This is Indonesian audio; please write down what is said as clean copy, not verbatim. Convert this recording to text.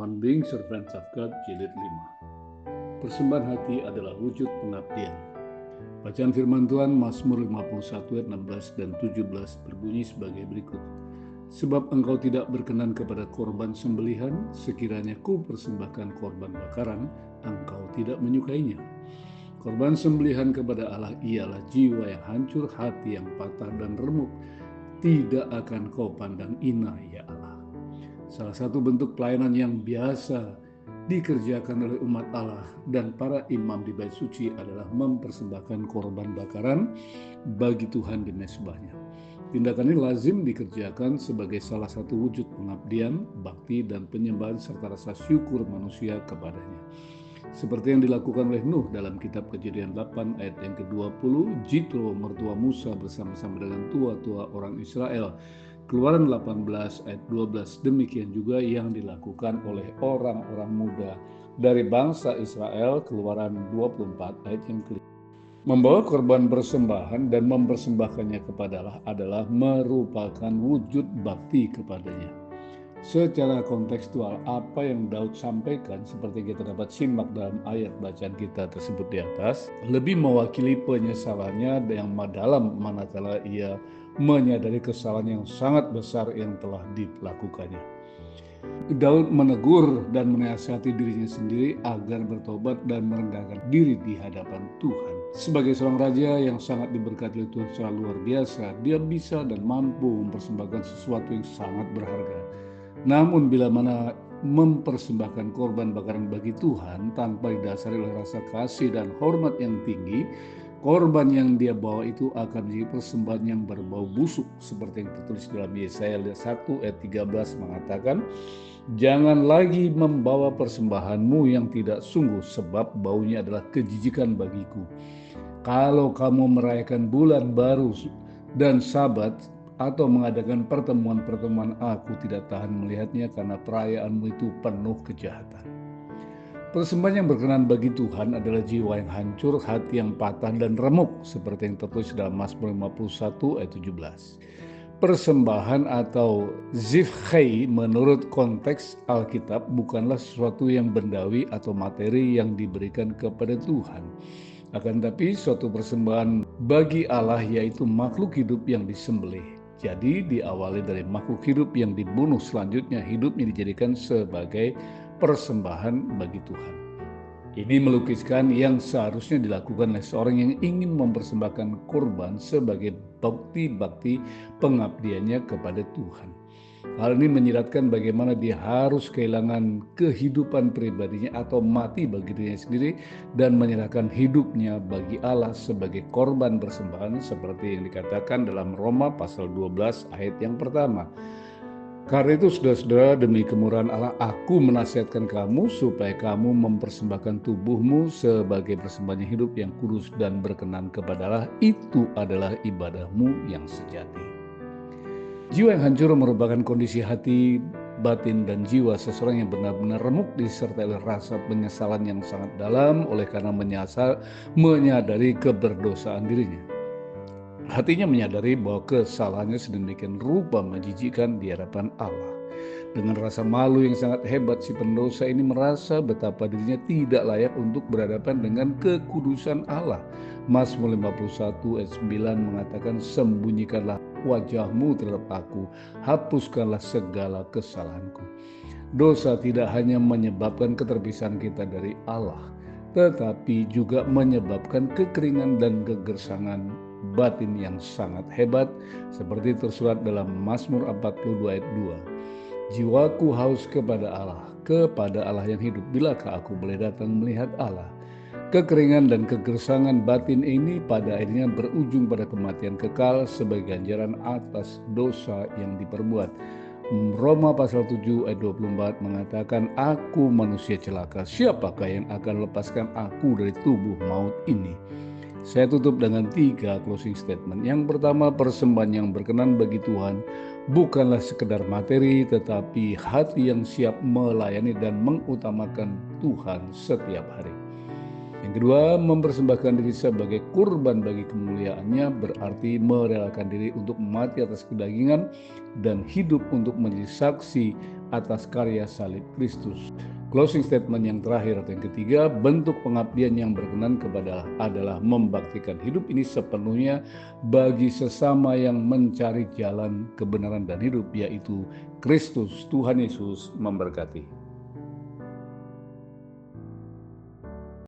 On Being Servants of God, Jilid 5. Persembahan hati adalah wujud pengabdian. Bacaan firman Tuhan Mazmur 51 ayat 16 dan 17 berbunyi sebagai berikut. Sebab engkau tidak berkenan kepada korban sembelihan, sekiranya ku persembahkan korban bakaran, engkau tidak menyukainya. Korban sembelihan kepada Allah ialah jiwa yang hancur, hati yang patah dan remuk. Tidak akan kau pandang inah, ya Allah. Salah satu bentuk pelayanan yang biasa dikerjakan oleh umat Allah dan para imam di bait suci adalah mempersembahkan korban bakaran bagi Tuhan di mezbahnya. Tindakan ini lazim dikerjakan sebagai salah satu wujud pengabdian, bakti, dan penyembahan serta rasa syukur manusia kepadanya. Seperti yang dilakukan oleh Nuh dalam kitab Kejadian 8 ayat yang ke-20, Jitro mertua Musa bersama-sama dengan tua-tua orang Israel. Keluaran 18 ayat 12, demikian juga yang dilakukan oleh orang-orang muda dari bangsa Israel. Keluaran 24 ayat yang ke-5. Membawa korban persembahan dan mempersembahkannya kepada Allah adalah merupakan wujud bakti kepadanya. Secara kontekstual, apa yang Daud sampaikan seperti kita dapat simak dalam ayat bacaan kita tersebut di atas, lebih mewakili penyesalannya yang dalam manakala ia menyadari kesalahan yang sangat besar yang telah dilakukannya. Daud menegur dan menasihati dirinya sendiri agar bertobat dan merendahkan diri di hadapan Tuhan. Sebagai seorang raja yang sangat diberkati oleh Tuhan secara luar biasa, dia bisa dan mampu mempersembahkan sesuatu yang sangat berharga. Namun bila mana mempersembahkan korban bakaran bagi Tuhan tanpa didasari oleh rasa kasih dan hormat yang tinggi, korban yang dia bawa itu akan menjadi persembahan yang berbau busuk, seperti yang tertulis dalam Yesaya 1 ayat 13 mengatakan, jangan lagi membawa persembahanmu yang tidak sungguh, sebab baunya adalah kejijikan bagiku. Kalau kamu merayakan bulan baru dan Sabat atau mengadakan pertemuan-pertemuan, aku tidak tahan melihatnya karena perayaanmu itu penuh kejahatan. Persembahan yang berkenan bagi Tuhan adalah jiwa yang hancur, hati yang patah dan remuk, seperti yang tertulis dalam Mazmur 51 ayat 17. Persembahan atau zivchei menurut konteks Alkitab bukanlah sesuatu yang bendawi atau materi yang diberikan kepada Tuhan. Akan tetapi suatu persembahan bagi Allah, yaitu makhluk hidup yang disembelih. Jadi diawali dari makhluk hidup yang dibunuh, selanjutnya hidupnya dijadikan sebagai persembahan bagi Tuhan. Ini melukiskan yang seharusnya dilakukan oleh seorang yang ingin mempersembahkan korban sebagai bakti pengabdiannya kepada Tuhan. Hal ini menyiratkan bagaimana dia harus kehilangan kehidupan pribadinya atau mati bagi dirinya sendiri dan menyerahkan hidupnya bagi Allah sebagai korban persembahan seperti yang dikatakan dalam Roma pasal 12 ayat yang pertama. Karena itu saudara-saudara, demi kemurahan Allah, aku menasihatkan kamu supaya kamu mempersembahkan tubuhmu sebagai persembahan hidup yang kudus dan berkenan kepada Allah. Itu adalah ibadahmu yang sejati. Jiwa yang hancur merupakan kondisi hati, batin, dan jiwa seseorang yang benar-benar remuk disertai oleh rasa penyesalan yang sangat dalam oleh karena menyadari keberdosaan dirinya. Hatinya menyadari bahwa kesalahannya sedemikian rupa menjijikkan di hadapan Allah. Dengan rasa malu yang sangat hebat, si pendosa ini merasa betapa dirinya tidak layak untuk berhadapan dengan kekudusan Allah. Mazmur 51 ayat 9 mengatakan, sembunyikanlah wajahmu terhadap aku, hapuskanlah segala kesalahanku. Dosa tidak hanya menyebabkan keterpisahan kita dari Allah, tetapi juga menyebabkan kekeringan dan kegersangan batin yang sangat hebat, seperti tersurat dalam Mazmur 42 ayat 2. Jiwaku haus kepada Allah yang hidup, bilakah aku boleh datang melihat Allah? Kekeringan dan kegersangan batin ini pada akhirnya berujung pada kematian kekal sebagai ganjaran atas dosa yang diperbuat. Roma pasal 7 ayat 24 mengatakan, aku manusia celaka, siapakah yang akan lepaskan aku dari tubuh maut ini? Saya tutup dengan 3 closing statement. Yang pertama, persembahan yang berkenan bagi Tuhan bukanlah sekedar materi, tetapi hati yang siap melayani dan mengutamakan Tuhan setiap hari. Yang kedua, mempersembahkan diri sebagai kurban bagi kemuliaannya berarti merelakan diri untuk mati atas kedagingan dan hidup untuk menjadi saksi atas karya salib Kristus. Closing statement yang terakhir atau yang ketiga, bentuk pengabdian yang berkenan kepada Allah adalah membaktikan hidup ini sepenuhnya bagi sesama yang mencari jalan kebenaran dan hidup, yaitu Kristus. Tuhan Yesus memberkati.